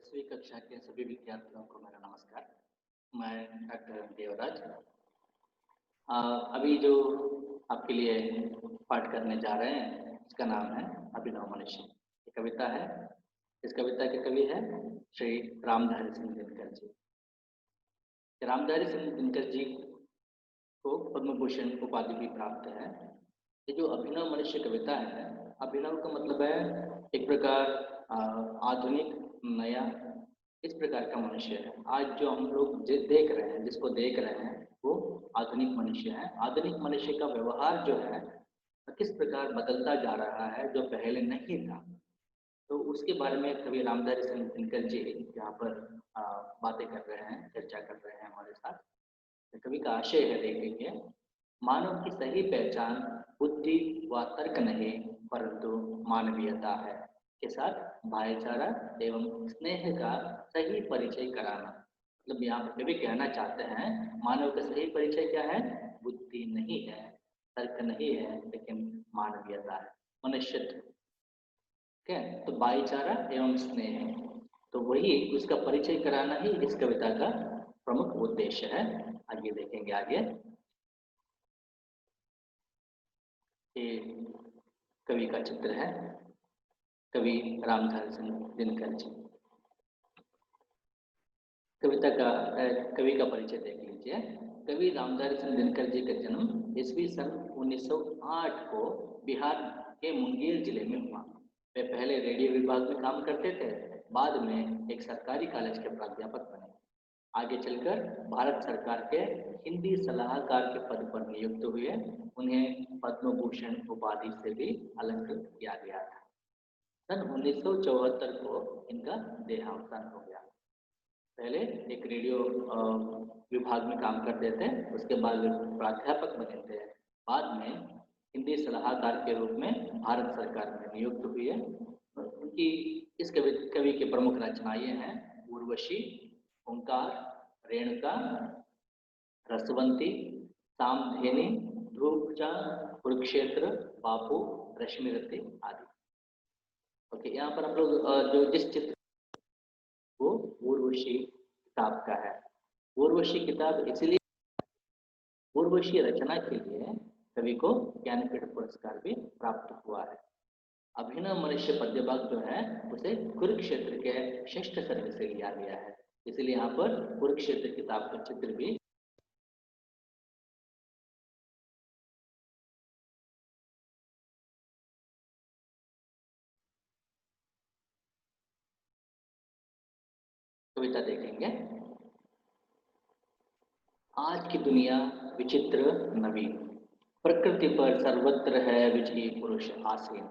10वीं कक्षा के सभी विद्यार्थियों को मेरा नमस्कार। मैं डॉक्टर देवराज। अभी जो आपके लिए पाठ करने जा रहे हैं इसका नाम है अभिनव मनुष्य। ये कविता है। इस कविता के कवि है श्री रामधारी सिंह दिनकर जी। रामधारी सिंह दिनकर जी को पद्म भूषण उपाधि भी प्राप्त है। ये जो अभिनव मनुष्य कविता है, अभिनव का मतलब है एक प्रकार आधुनिक, नया, इस प्रकार का मनुष्य है। आज जो हम लोग देख रहे हैं, जिसको देख रहे हैं, वो आधुनिक मनुष्य है। आधुनिक मनुष्य का व्यवहार जो है किस प्रकार बदलता जा रहा है, जो पहले नहीं था। तो उसके बारे में कवि रामधारी सिंह दिनकर जी यहाँ पर बातें कर रहे हैं, चर्चा कर रहे हैं हमारे साथ। तो कवि का आशय है, देखेंगे, मानव की सही पहचान बुद्धि व तर्क नहीं परंतु मानवीयता है, के साथ भाईचारा एवं स्नेह का सही परिचय कराना। मतलब यहाँ पर कवि कहना चाहते हैं मानव का सही परिचय क्या है? बुद्धि नहीं है, तर्क नहीं है, लेकिन मानवीयता है, मनुष्यत्व। ठीक है, तो भाईचारा एवं स्नेह, तो वही उसका परिचय कराना ही इस कविता का प्रमुख उद्देश्य है। आगे देखेंगे। आगे ये कवि का चित्र है, कवि रामधारी सिंह दिनकर जी। कवि का परिचय देख लीजिए। कवि रामधारी सिंह दिनकर जी का जन्म ईस्वी सन 1908 को बिहार के मुंगेर जिले में हुआ। वे पहले रेडियो विभाग में काम करते थे, बाद में एक सरकारी कॉलेज के प्राध्यापक बने। आगे चलकर भारत सरकार के हिंदी सलाहकार के पद पर नियुक्त हुए। उन्हें पद्म भूषण उपाधि से भी अलंकृत किया गया था। सन 1974 को इनका देहावसान हो गया। पहले एक रेडियो विभाग में काम करते थे, उसके बाद वे प्राध्यापक बने थे, बाद में हिंदी सलाहकार के रूप में भारत सरकार में नियुक्त हुए। उनकी इस कवि के प्रमुख रचनाएं हैं उर्वशी, ओंकार, रेणुका, रसवंती, सामधेनी, ध्रुवचा, कुरुक्षेत्र, बापू, रश्मिरथी आदि। ओके, यहाँ पर हम लोग जो जिस चित्र वो उर्वशी किताब का है। उर्वशी किताब इसलिए, उर्वशी रचना के लिए कवि को ज्ञानपीठ पुरस्कार भी प्राप्त हुआ है। अभिनव मनुष्य पद्य भाग जो है उसे कुरुक्षेत्र के 6ठ सर्ग से लिया गया है, इसलिए यहाँ पर कुरुक्षेत्र किताब का चित्र भी कविता देखेंगे। आज की दुनिया विचित्र नवीन, प्रकृति पर सर्वत्र है विजयी पुरुष आसीन,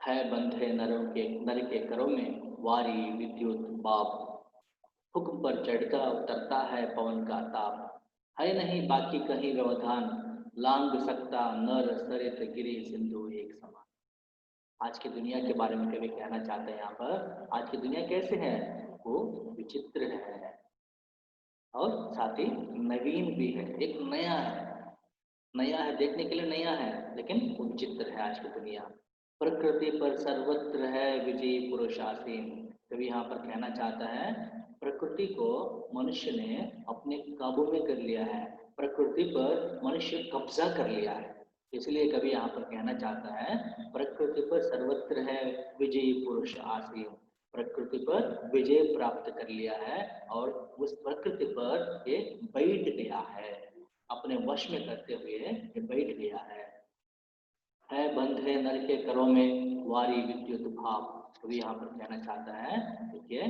है बंधे नर के करों में वारी विद्युत बाप, हुक्म पर चढ़ता उतरता है पवन का ताप, है नहीं बाकी कहीं व्यवधान, लांग सकता नर सरित गिरी सिंधु एक समान। आज की दुनिया के बारे में कवि कहना चाहते हैं यहाँ पर, आज की दुनिया कैसे है? वो विचित्र है और साथ ही नवीन भी है, एक नया है। नया है, देखने के लिए नया है, लेकिन विचित्र है आज की दुनिया। प्रकृति पर सर्वत्र है विजयी पुरुष आसीन। कवि यहाँ पर कहना चाहता है प्रकृति को मनुष्य ने अपने काबू में कर लिया है, प्रकृति पर मनुष्य कब्जा कर लिया है। इसलिए कवि यहाँ पर कहना चाहता है प्रकृति पर सर्वत्र है विजयी पुरुष आसीन, प्रकृति पर विजय प्राप्त कर लिया है और उस प्रकृति पर ये बैठ गया है, अपने वश में करते हुए ये बैठ गया है बंधे नर के करों में वारी विद्युत भाव। कवि यहाँ पर कहना चाहता है, देखिए,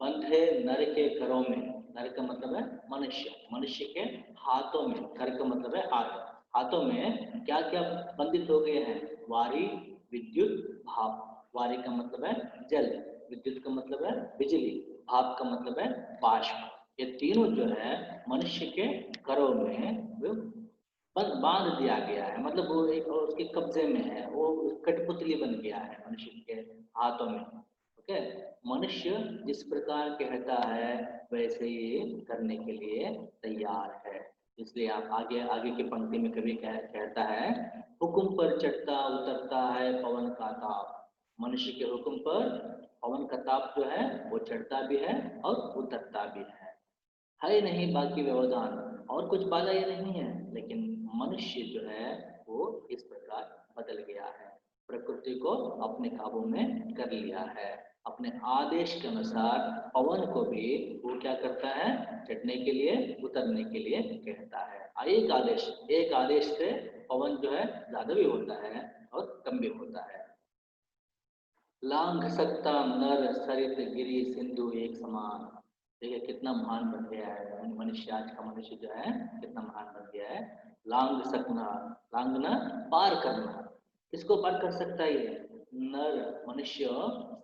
बंधे नर के करों में, नर का मतलब है मनुष्य, मनुष्य के हाथों में, कर का मतलब है हाथ, हाथों में क्या क्या बंधित हो गए हैं? वारी विद्युत भाव। वारी का मतलब है जल, विद्युत का मतलब है बिजली, भाप का मतलब है बाष्प। ये तीनों जो है मनुष्य के करों में बांध दिया गया है, मतलब वो एक उसके कब्जे में है, वो कठपुतली बन गया है मनुष्य के हाथों में। ओके, मनुष्य जिस प्रकार कहता है वैसे ही करने के लिए तैयार है। इसलिए आप आगे आगे की पंक्ति में कभी कहता है हुक्म पर चढ़ता उतरता है पवन का ताप। मनुष्य के हुक्म पर पवन का ताप जो है वो चढ़ता भी है और उतरता भी है नहीं बाकी व्यवधान, और कुछ बाधा ये नहीं है, लेकिन मनुष्य जो है वो इस प्रकार बदल गया है, प्रकृति को अपने काबू में कर लिया है। अपने आदेश के अनुसार पवन को भी वो क्या करता है, चढ़ने के लिए उतरने के लिए कहता है। एक आदेश से पवन जो है ज्यादा भी होता है और कम भी होता है। लांघ सकता नर सरित गिरी सिंधु एक समान। देखिए कितना महान बन गया है मनुष्य, आज का मनुष्य जो है कितना महान बन गया है। लांघ सकना, लांघना पार करना, किसको पार कर सकता है ये नर मनुष्य,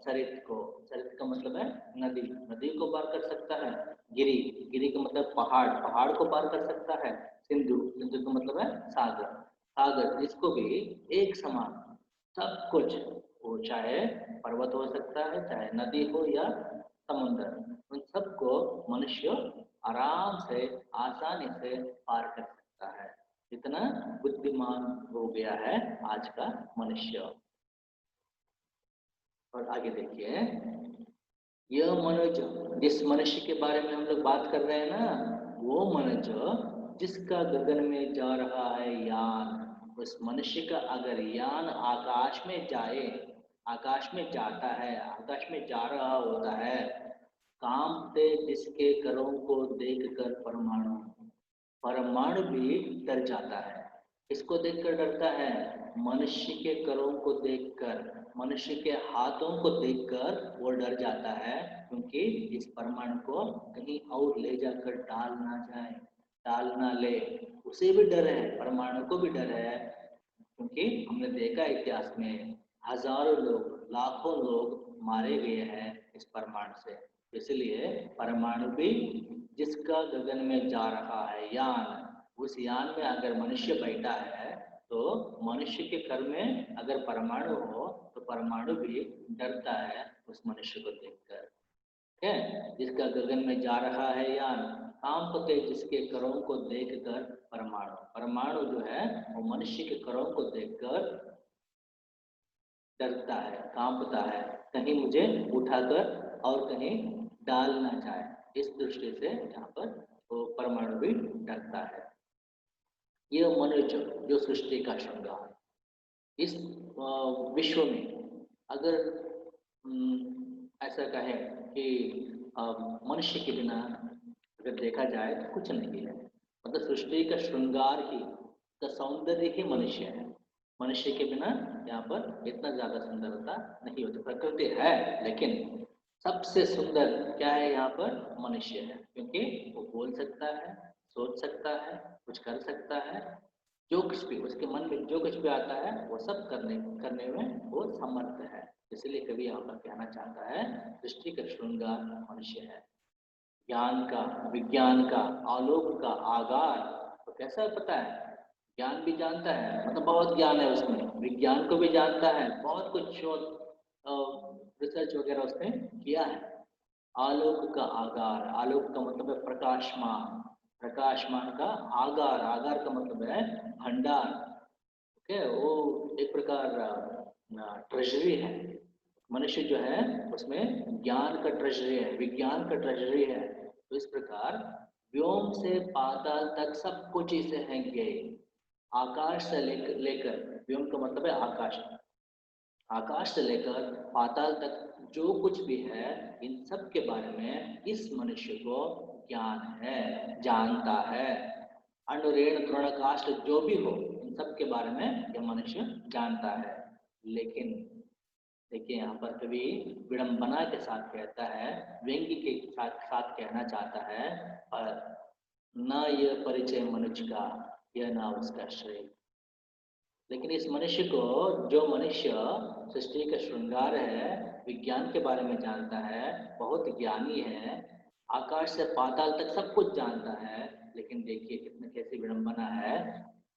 सरित को, सरित का मतलब है नदी, नदी को पार कर सकता है। गिरी, गिरी का मतलब पहाड़, पहाड़ को पार कर सकता है। सिंधु, सिंधु का मतलब है सागर, सागर इसको भी एक समान, सब कुछ, वो चाहे पर्वत हो सकता है, चाहे नदी हो या समुद्र, उन सबको मनुष्य आराम से आसानी से पार कर सकता है। इतना बुद्धिमान हो गया है आज का मनुष्य। और आगे देखिए, यह मनुष्य, जिस मनुष्य के बारे में हम लोग बात कर रहे हैं ना, वो मनुष्य जिसका गगन में जा रहा है यान, उस मनुष्य का अगर यान आकाश में जाए, आकाश में जाता है, आकाश में जा रहा होता है, कांपते जिसके करों को देखकर परमाणु, परमाणु भी डर जाता है। किसको देखकर डरता है, मनुष्य के करों को देखकर, मनुष्य के हाथों को देखकर वो डर जाता है, क्योंकि इस परमाणु को कहीं और ले जाकर डाल ना जाए, डाल ना ले, उसे भी डर है, परमाणु को भी डर है। क्योंकि हमने देखा इतिहास में हजारों लोग, लाखों लोग मारे गए हैं इस परमाणु से। इसलिए परमाणु भी जिसका गगन में जा रहा है यान, उस यान में अगर मनुष्य बैठा है तो मनुष्य के घर में अगर परमाणु हो तो परमाणु भी डरता है उस मनुष्य को देखकर। ठीक है, जिसका गगन में जा रहा है यान, कांपते जिसके करों को देखकर परमाणु, परमाणु जो है वो मनुष्य के करों को देखकर डरता है, कांपता है, कहीं मुझे उठाकर और कहीं डाल ना जाए, इस दृष्टि से यहाँ पर वो परमाणु भी डरता है। ये मनुष्य जो सृष्टि का श्रृंगार, इस विश्व में अगर ऐसा कहें कि मनुष्य के बिना अगर देखा जाए तो कुछ नहीं है, मतलब सृष्टि का श्रृंगार ही, का सौंदर्य ही मनुष्य है। मनुष्य के बिना यहाँ पर इतना ज्यादा सुंदरता नहीं होती, प्रकृति है लेकिन सबसे सुंदर क्या है यहाँ पर, मनुष्य है, क्योंकि वो बोल सकता है, सोच सकता है, कुछ कर सकता है, जो कुछ भी उसके मन में जो कुछ भी आता है वो सब करने में वो समर्थ है। इसलिए कवि यहाँ पर कहना चाहता है सृष्टि का श्रृंगार मनुष्य है, ज्ञान का, विज्ञान का, आलोक का आगार। तो कैसा पता है, ज्ञान भी जानता है, मतलब बहुत ज्ञान है उसमें, विज्ञान को भी जानता है, बहुत कुछ शोध रिसर्च वगैरह उसने किया है। आलोक का आगार, आलोक का मतलब है प्रकाशमान, प्रकाशमान का आगार, आगार का मतलब है भंडार। ओके, वो एक प्रकार ट्रेजरी है, मनुष्य जो है उसमें ज्ञान का ट्रेजरी है, विज्ञान का ट्रेजरी है। तो इस प्रकार व्योम से पाताल तक सब कुछ इसे है गए, आकाश से लेकर, व्योम का मतलब है आकाश, आकाश से लेकर पाताल तक जो कुछ भी है, इन सब के बारे में इस मनुष्य को ज्ञान है, जानता है। अनुरेण तृणकाष्ठ जो भी हो, इन सब के बारे में यह मनुष्य जानता है। लेकिन देखिए यहाँ पर कभी विडंबना के साथ कहता है, व्यंग्य के साथ कहना चाहता है, पर न यह परिचय मनुष्य का, यह ना उसका श्रेय। लेकिन इस मनुष्य को, जो मनुष्य सृष्टि का श्रृंगार है, विज्ञान के बारे में जानता है, बहुत ज्ञानी है, आकाश से पाताल तक सब कुछ जानता है, लेकिन देखिए कितनी कैसी विडंबना है,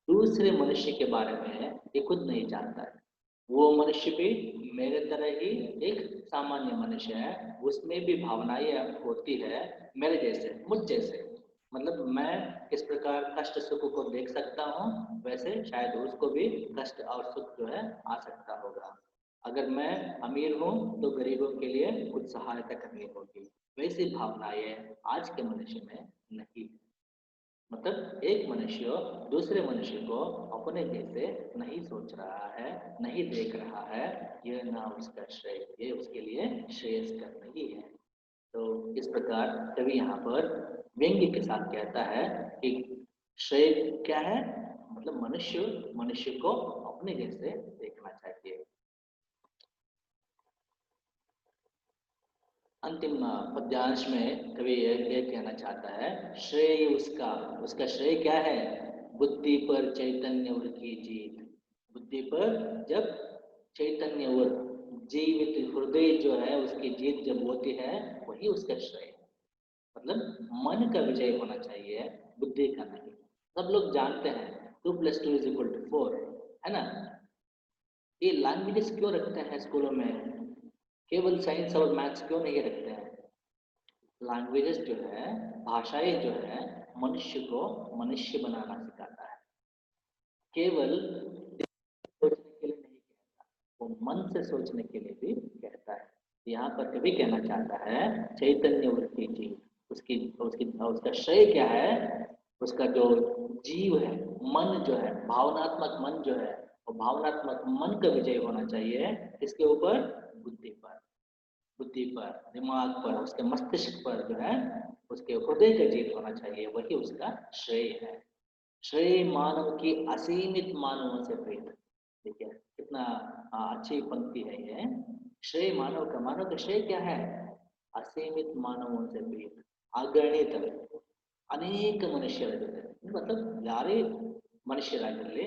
दूसरे मनुष्य के बारे में ये खुद नहीं जानता है। वो मनुष्य भी मेरे तरह ही एक सामान्य मनुष्य है, उसमें भी भावनाएं होती है मेरे जैसे, मुझ जैसे, मतलब मैं किस प्रकार कष्ट सुख को देख सकता हूँ, वैसे शायद उसको भी कष्ट और सुख जो है आ सकता होगा। अगर मैं अमीर हूँ तो गरीबों के लिए कुछ सहायता करनी होगी। वैसी भावनाएं आज के मनुष्य में नहीं। मतलब एक मनुष्य दूसरे मनुष्य को अपने जैसे नहीं सोच रहा है, नहीं देख रहा है। यह ना उसका श्रेय, ये उसके लिए श्रेयस्कर नहीं है। तो इस प्रकार कवि यहाँ पर व्यंग्य के साथ कहता है कि श्रेय क्या है, मतलब मनुष्य मनुष्य को अपने जैसे देखना चाहिए। अंतिम पद्यांश में कवि ये कहना चाहता है, श्रेय उसका, उसका श्रेय क्या है, बुद्धि पर चैतन्य और की जीत। बुद्धि पर जब चैतन्य और जीवित हृदय जो है उसकी जीत जब होती है, वही उसका श्रेय है। मतलब मन का विजय होना चाहिए, बुद्धि का नहीं। सब लोग जानते हैं 2+2=4, है ना। ये लैंग्वेजेस क्यों रखते हैं स्कूलों में, केवल साइंस और मैथ्स क्यों नहीं रखते हैं। लैंग्वेजेस जो है, भाषाएं जो है, मनुष्य को मनुष्य बनाना सिखाता है। केवल सोचने के लिए नहीं कहता, वो मन से सोचने के लिए भी कहता है। यहाँ पर कभी कहना चाहता है चैतन्य वृत्ति जी, उसकी उसकी उसका श्रेय क्या है, उसका जो जीव है, मन जो है, भावनात्मक मन जो है, वो भावनात्मक मन का विजय होना चाहिए। इसके ऊपर बुद्धि पर, बुद्धि पर, दिमाग पर, उसके मस्तिष्क पर जो है, उसके हृदय का जीत होना चाहिए, वही उसका श्रेय है। श्रेय मानव की असीमित मानवों से प्रीत। देखिए कितना अच्छी पंक्ति है ये। श्रेय मानव का, मानव का श्रेय क्या है, असीमित मानवों से प्रीत, अगणित अनेक ಮನುಷ್ಯರಿದ್ದಾರೆ। मतलब ಯಾರೇ ಮನುಷ್ಯರಾಗಿರಲಿ,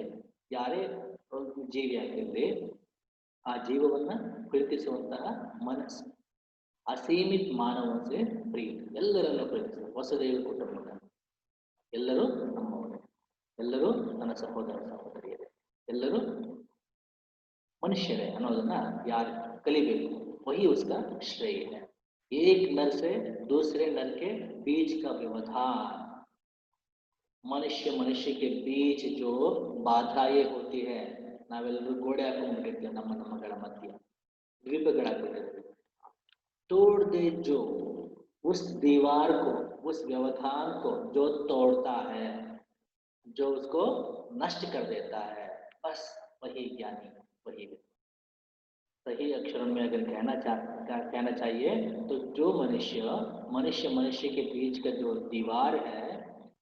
ಯಾರೇ ಜೀವಿಯಾಗಿರಲಿ, ಆ ಜೀವವನ್ನ ಪ್ರೀತಿಸುವಂತಹ ಮನಸ್ಸು ಅಸೀಮಿತ ಮಾನವತೆ ಪ್ರೀತಿ, ಎಲ್ಲರನ್ನು ಪ್ರೀತಿಸುವ ವಸುದೈವ ಕುಟುಂಬದ ಎಲ್ಲರೂ ನಮ್ಮವರೇ, ಎಲ್ಲರೂ ನನ್ನ ಸಹೋದರ ಸಹೋದರಿಯರೇ, ಎಲ್ಲರೂ मनुष्य है ಅನ್ನೋದನ್ನ यार कलिಬೇಕು, वही उसका श्रेय है। एक नर से दूसरे नर के बीच का व्यवधान, मनुष्य मनुष्य के बीच जो बाधाएं होती है, ನಾವೆಲ್ಲರೂ ಗೋಡೆ ಹಾಕೊಂಡ್ಬಿಟ್ಟಿರ್ತೀವಿ ನಮ್ಮ ನಮ್ಮಗಳ ಮಧ್ಯೆ, ದ್ವೀಪಗಳಾಗ್ಬಿಟ್ಟಿರ್ತೀವಿ। तोड़ दे जो उस दीवार को, उस व्यवधान को जो तोड़ता है, जो उसको नष्ट कर देता है, बस वही ज्ञानी, वही विद्वान। सही अक्षरों में अगर कहना चाहिए तो जो मनुष्य मनुष्य मनुष्य के बीच का जो दीवार है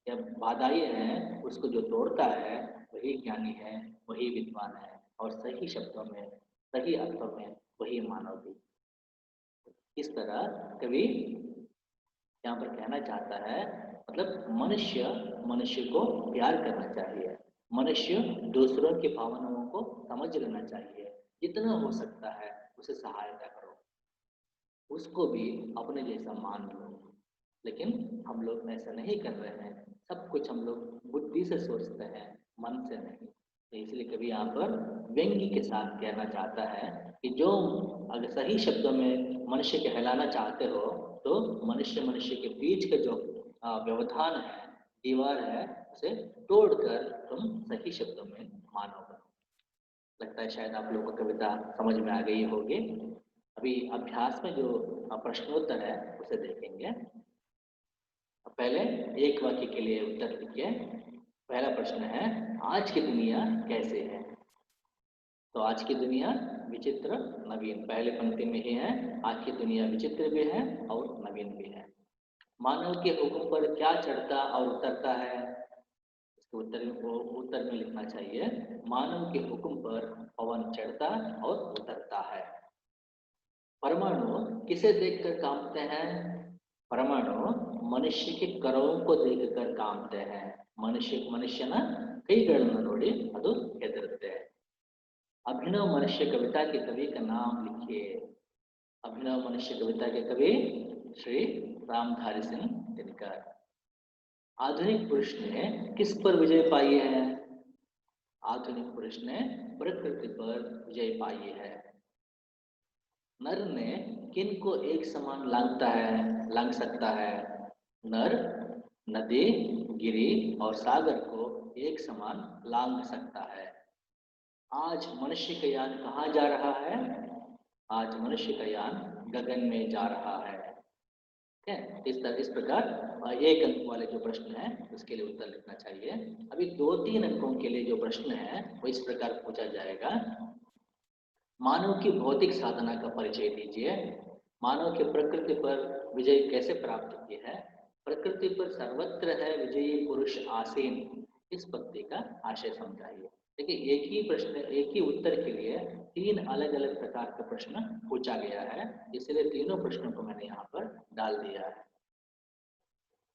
या बाधाएं हैं, उसको जो तोड़ता है, वही ज्ञानी है, वही विद्वान है। और सही शब्दों में, सही अर्थों में वही मानव भी। इस तरह कवि यहाँ पर कहना चाहता है, मतलब मनुष्य मनुष्य को प्यार करना चाहिए, मनुष्य दूसरों की भावनाओं को समझ लेना चाहिए, जितना हो सकता है उसे सहायता करो, उसको भी अपने जैसा मान लो। लेकिन हम लोग ऐसा नहीं कर रहे हैं, सब कुछ हम लोग बुद्धि से सोचते हैं, मन से नहीं। तो इसलिए कभी यहाँ पर व्यंग्य के साथ कहना चाहता है कि जो अगर सही शब्दों में मनुष्य कहलाना चाहते हो, तो मनुष्य मनुष्य के बीच का जो व्यवधान है, दीवार है, उसे तोड़कर तुम सही शब्दों में मानोगे। लगता है शायद आप लोगों को कविता समझ में आ गई होगी। अभी अभ्यास में जो प्रश्नोत्तर है उसे देखेंगे। पहले एक वाक्य के लिए उत्तर लिखिए। पहला प्रश्न है, आज की दुनिया कैसे है। तो आज की दुनिया विचित्र नवीन, पहले पंक्ति में ही है, आज की दुनिया विचित्र भी है और नवीन भी है। मानव के हुक्म पर क्या चढ़ता और उतरता है, इसके उत्तर में लिखना चाहिए, मानव के हुक्म पर पवन चढ़ता और उतरता है। परमाणु किसे देखकर कांपते हैं, परमाणु मनुष्य के कर्मों को देखकर कांपते हैं। मनुष्यನ ಕೈಗಳನ್ನು ನೋಡಿ ಅದು ಹೆದರುತ್ತೆ। अभिनव मनुष्य कविता के कवि का नाम लिखिए। अभिनव मनुष्य कविता के कवि श्री रामधारी सिंह दिनकर। आधुनिक पुरुष ने किस पर विजय पाई है, आधुनिक पुरुष ने प्रकृति पर विजय पाई है। नर ने किन को एक समान लांग सकता है, नर नदी, गिरी और सागर को एक समान लांग सकता है। आज मनुष्य का यान कहाँ जा रहा है? आज मनुष्य का यान गगन में जा रहा है। ठीक है, इस प्रकार एक अंक वाले जो प्रश्न है उसके लिए उत्तर लिखना चाहिए। अभी 2-3 अंकों के लिए जो प्रश्न है वो इस प्रकार पूछा जाएगा। मानव की भौतिक साधना का परिचय दीजिए। मानव के प्रकृति पर विजय कैसे प्राप्त की है? प्रकृति पर सर्वत्र है विजयी पुरुष आसीन। इस पंक्ति का आशय समझाइए। देखिए, एक ही प्रश्न, एक ही उत्तर के लिए 3 अलग-अलग प्रकार का प्रश्न पूछा गया है, इसलिए तीनों प्रश्नों को मैंने यहाँ पर डाल दिया है।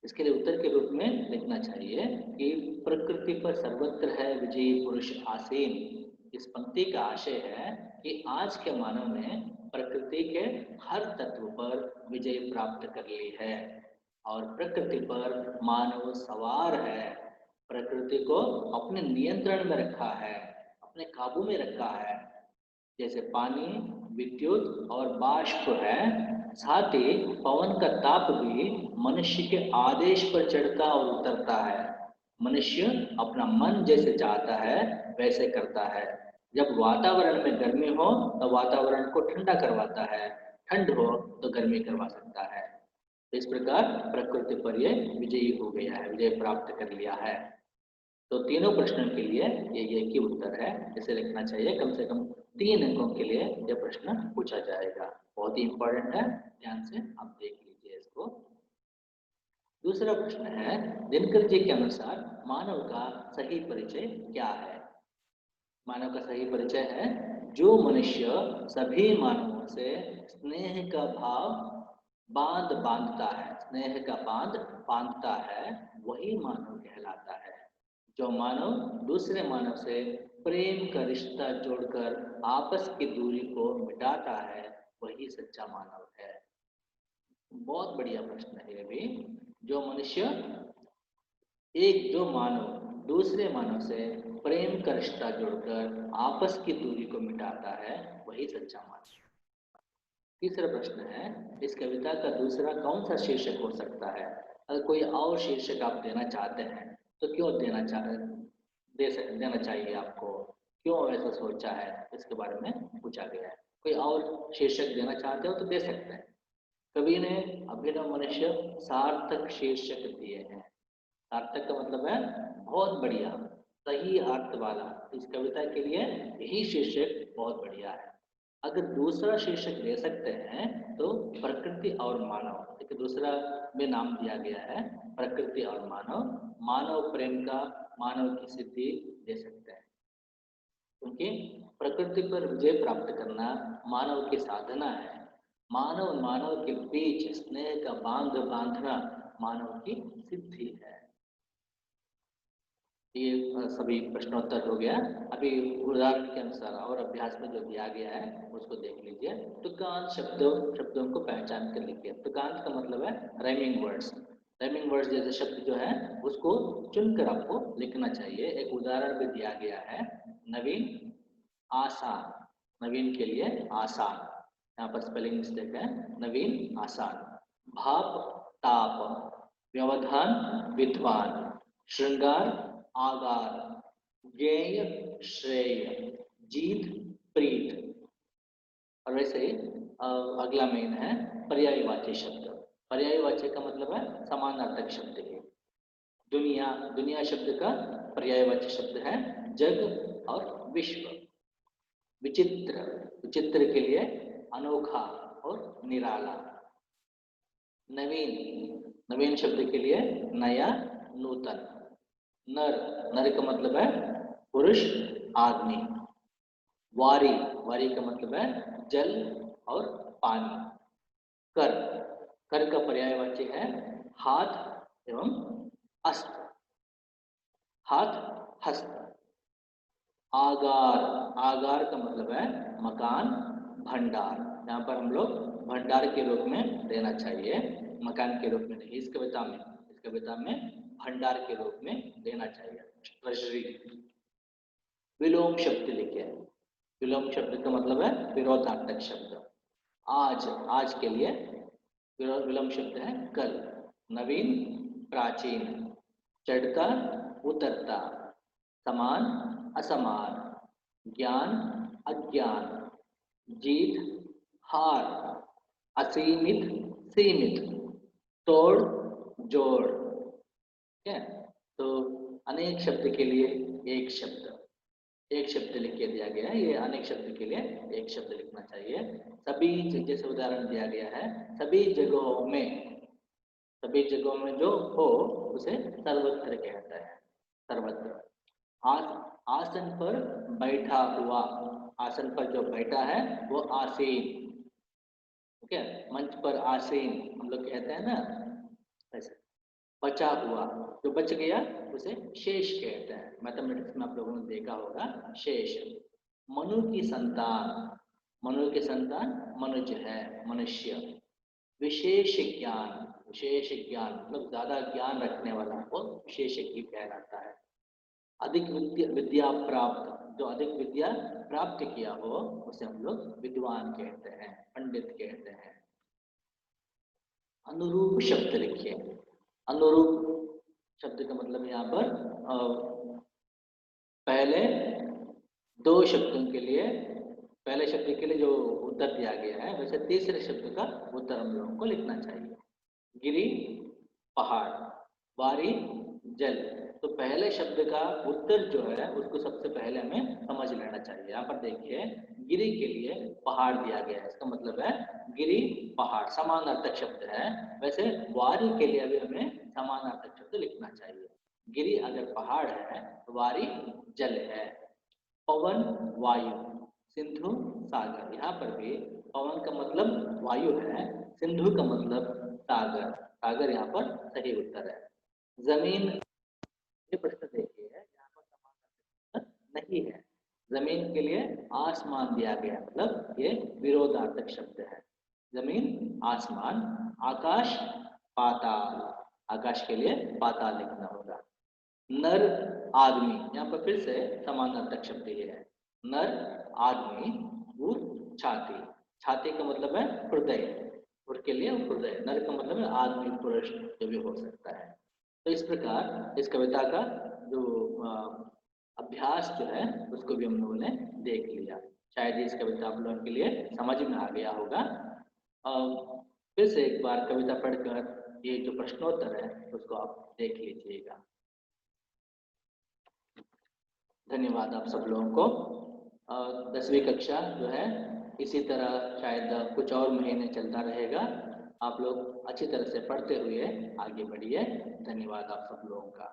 इसके लिए उत्तर के रूप में लिखना चाहिए कि प्रकृति पर सर्वत्र है विजयी पुरुष आसीन। इस पंक्ति का आशय है कि आज के मानव ने प्रकृति के हर तत्व पर विजय प्राप्त कर ली है और प्रकृति पर मानव सवार है। प्रकृति को अपने नियंत्रण में रखा है, अपने काबू में रखा है। जैसे पानी, विद्युत और बाष्प है, साथ ही पवन का ताप भी मनुष्य के आदेश पर चढ़ता और उतरता है। मनुष्य अपना मन जैसे चाहता है वैसे करता है। जब वातावरण में गर्मी हो तो वातावरण को ठंडा करवाता है, ठंड हो तो गर्मी करवा सकता है। इस प्रकार प्रकृति पर यह विजयी हो गया है, विजय प्राप्त कर लिया है। तो तीनों प्रश्नों के लिए ये एक ही उत्तर है। इसे लिखना चाहिए। कम से कम 3 अंकों के लिए यह प्रश्न पूछा जाएगा। बहुत ही इंपॉर्टेंट है, ध्यान से आप देख लीजिए इसको। दूसरा प्रश्न है, दिनकर जी के अनुसार मानव का सही परिचय क्या है? मानव का सही परिचय है, जो मनुष्य सभी मानवों से स्नेह का भाव बांधता है, स्नेह का बांध बांधता है, वही मानव कहलाता है। जो मानव दूसरे मानव से प्रेम का रिश्ता जोड़कर आपस की दूरी को मिटाता है, वही सच्चा मानव है। बहुत बढ़िया प्रश्न है ये भी। जो मनुष्य, जो मानव दूसरे मानव से प्रेम का रिश्ता जोड़कर आपस की दूरी को मिटाता है, वही सच्चा मानव। तीसरा प्रश्न है, इस कविता का दूसरा कौन सा शीर्षक हो सकता है? अगर कोई और शीर्षक आप देना चाहते हैं तो क्यों देना चाहिए आपको? क्यों ऐसा सोचा है, इसके बारे में पूछा गया है। कोई और शीर्षक देना चाहते हो तो दे सकते हैं। कवि ने अभिनव मनुष्य सार्थक शीर्षक दिए हैं। सार्थक का मतलब है बहुत बढ़िया, सही अर्थ वाला। इस कविता के लिए यही शीर्षक बहुत बढ़िया है। अगर दूसरा शीर्षक दे सकते हैं तो प्रकृति और मानव, एक दूसरा में नाम दिया गया है, प्रकृति और मानव, मानव प्रेम का, मानव की सिद्धि दे सकते हैं। क्योंकि प्रकृति पर विजय प्राप्त करना मानव की साधना है। मानव के बीच स्नेह का बांध बांधना मानव की सिद्धि है। ये सभी प्रश्नोत्तर हो गया। अभी उदाहरण के अनुसार और अभ्यास में जो दिया गया है उसको देख लीजिए। तुकांत शब्दों को पहचान कर लिखिए। तुकांत का मतलब है राइमिंग वर्ड्स। राइमिंग वर्ड्स जैसे शब्द जो है उसको चुनकर आपको लिखना चाहिए। एक उदाहरण भी दिया गया है, नवीन आसान। नवीन के लिए आसान, यहाँ पर स्पेलिंग मिस्टेक है, नवीन आसान। भाप ताप, व्यवधान विद्वान, श्रृंगार आगार, ज्ञेय श्रेय, जीत प्रीत। और वैसे ही अगला मेन है पर्यायवाची शब्द। पर्यायवाची का मतलब है समानार्थक शब्द है। दुनिया, दुनिया शब्द का पर्यायवाची शब्द है जग और विश्व। विचित्र, विचित्र के लिए अनोखा और निराला। नवीन, नवीन शब्द के लिए नया, नूतन। नर, नर का मतलब है पुरुष, आदमी। वारी, वारी का मतलब है जल और पानी। कर, कर का पर्यायवाची है हाथ एवं हस्त। हाथ, हस्त। आगार, आगार का मतलब है मकान, भंडार। यहाँ पर हम लोग भंडार के रूप में देना चाहिए, मकान के रूप में नहीं। इस कविता में भंडार के रूप में देना चाहिए, ट्रेजरी। विलोम शब्द लिखे। विलोम शब्द का मतलब है विरोधार्थक शब्द। आज, आज के लिए विलोम शब्द है कल। नवीन प्राचीन, चढ़ता उतरता, समान असमान, ज्ञान अज्ञान, जीत हार, असीमित सीमित, तोड़ जोड़। ठीक है, तो अनेक शब्द के लिए एक शब्द, एक शब्द लिख के दिया गया है। ये अनेक शब्द के लिए एक शब्द लिखना चाहिए। सभी, जैसे उदाहरण दिया गया है, सभी जगहों में, सभी जगहों में जो हो उसे सर्वत्र कहता है, सर्वत्र। आस, आसन पर बैठा हुआ, आसन पर जो बैठा है वो आसीन। ठीक है, मंच पर आसीन हम लोग कहते हैं ना, ऐसे। बचा हुआ, जो बच गया उसे शेष कहते हैं। मैथमेटिक्स में आप लोगों ने देखा होगा, शेष। मनु की संतान, मनु की संतान मनुज है, मनुष्य। विशेष ज्ञान, विशेष ज्ञान मतलब ज्यादा ज्ञान रखने वाला को विशेषज्ञ कहलाता है। अधिक विद्या प्राप्त, जो अधिक विद्या प्राप्त किया हो उसे हम लोग विद्वान कहते हैं, पंडित कहते हैं। अनुरूप शब्द लिखिए। अनुरूप शब्द का मतलब यहाँ पर पहले दो शब्दों के लिए, पहले शब्द के लिए जो उत्तर दिया गया है वैसे तीसरे शब्द का उत्तर हम लोगों को लिखना चाहिए। गिरी पहाड़, वारी जल। तो पहले शब्द का उत्तर जो है उसको सबसे पहले हमें समझ लेना चाहिए। यहाँ पर देखिए, गिरी के लिए पहाड़ दिया गया है, इसका मतलब है गिरी पहाड़ समानार्थक शब्द है। वैसे वारी के लिए भी हमें समानार्थक शब्द लिखना चाहिए। गिरी अगर पहाड़ है तो वारी जल है। पवन वायु, सिंधु सागर। यहाँ पर भी पवन का मतलब वायु है, सिंधु का मतलब सागर। सागर यहाँ पर सही उत्तर है। जमीन, ये प्रश्न देखिए, यहाँ पर समानार्थक नहीं है। जमीन के लिए आसमान दिया गया, मतलब ये विरोधार्थक शब्द है। जमीन आसमान, आकाश पाताल, आकाश के लिए पाताल लिखना होगा। नर आदमी, यहाँ पर फिर से समानार्थक शब्द ये है। नर आदमी, ऊर छाती, छाती का मतलब है हृदय, उर के लिए हृदय, नर का मतलब है आदमी पुरुष जो भी हो सकता है। तो इस प्रकार इस कविता का जो अभ्यास जो है उसको भी हम लोगों ने देख लिया। शायद इस कविता आप लोगों के लिए समझ में आ गया होगा। फिर से एक बार कविता पढ़कर ये जो प्रश्नोत्तर है उसको आप देख लीजिएगा। धन्यवाद आप सब लोगों को। 10वीं कक्षा जो है इसी तरह शायद कुछ और महीने चलता रहेगा। आप लोग अच्छी तरह से पढ़ते हुए आगे बढ़िए। धन्यवाद आप सब लोगों का।